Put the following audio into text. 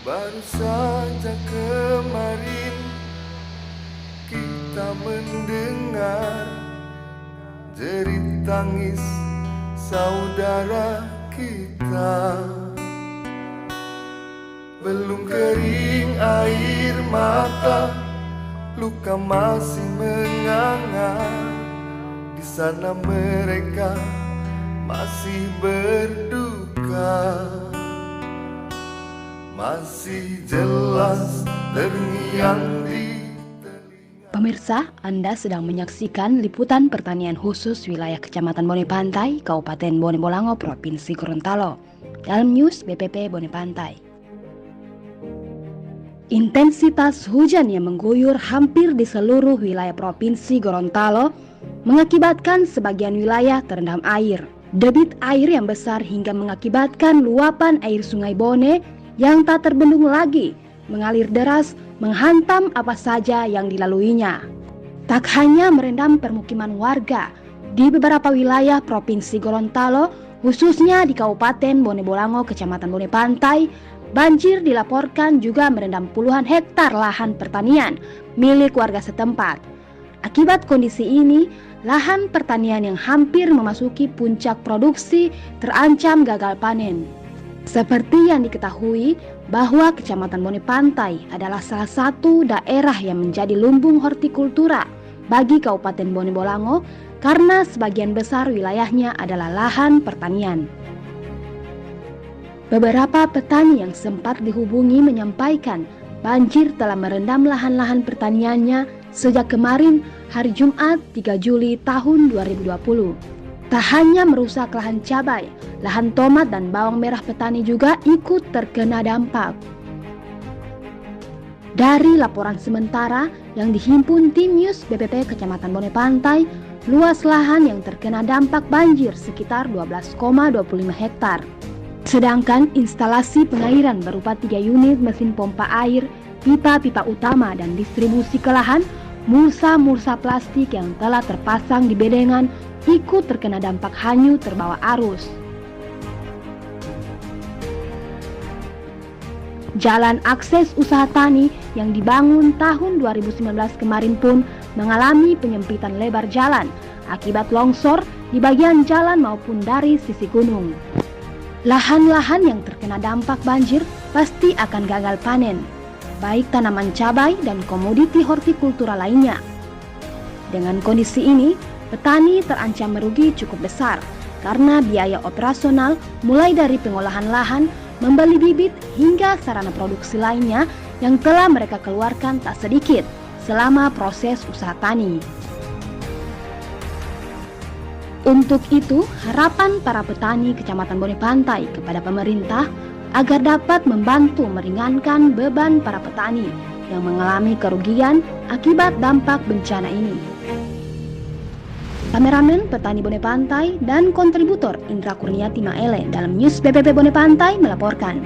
Baru saja kemarin kita mendengar jerit tangis saudara kita. Belum kering air mata, luka masih menganga. Di sana mereka masih berduka. Masih jelas terngiang di telinga. Pemirsa, Anda sedang menyaksikan liputan pertanian khusus wilayah Kecamatan Bone Pantai, Kabupaten Bone Bolango, Provinsi Gorontalo, dalam news BPP Bone Pantai. Intensitas hujan yang mengguyur hampir di seluruh wilayah Provinsi Gorontalo mengakibatkan sebagian wilayah terendam air. Debit air yang besar hingga mengakibatkan luapan air Sungai Bone yang tak terbendung lagi mengalir deras menghantam apa saja yang dilaluinya. Tak hanya merendam permukiman warga di beberapa wilayah Provinsi Gorontalo, khususnya di Kabupaten Bone Bolango, Kecamatan Bone Pantai, banjir dilaporkan juga merendam puluhan hektar lahan pertanian milik warga setempat. Akibat kondisi ini, lahan pertanian yang hampir memasuki puncak produksi terancam gagal panen. Seperti yang diketahui bahwa Kecamatan Bone Pantai adalah salah satu daerah yang menjadi lumbung hortikultura bagi Kabupaten Bone Bolango karena sebagian besar wilayahnya adalah lahan pertanian. Beberapa petani yang sempat dihubungi menyampaikan banjir telah merendam lahan-lahan pertaniannya sejak kemarin hari Jumat 3 Juli tahun 2020. Tak hanya merusak lahan cabai, lahan tomat dan bawang merah petani juga ikut terkena dampak. Dari laporan sementara yang dihimpun tim news BPP Kecamatan Bone Pantai, luas lahan yang terkena dampak banjir sekitar 12,25 hektar. Sedangkan instalasi pengairan berupa 3 unit mesin pompa air, pipa-pipa utama dan distribusi ke lahan, mulsa plastik yang telah terpasang di bedengan ikut terkena dampak hanyut terbawa arus. Jalan akses usaha tani yang dibangun tahun 2019 kemarin pun mengalami penyempitan lebar jalan akibat longsor di bagian jalan maupun dari sisi gunung. Lahan-lahan yang terkena dampak banjir pasti akan gagal panen, baik tanaman cabai dan komoditi hortikultura lainnya. Dengan kondisi ini, petani terancam merugi cukup besar karena biaya operasional mulai dari pengolahan lahan, membeli bibit hingga sarana produksi lainnya yang telah mereka keluarkan tak sedikit selama proses usaha tani. Untuk itu, harapan para petani Kecamatan Bone Pantai kepada pemerintah agar dapat membantu meringankan beban para petani yang mengalami kerugian akibat dampak bencana ini. Kameramen Petani Bone Pantai dan kontributor Indra Kurniati Maele dalam news BPP Bone Pantai melaporkan.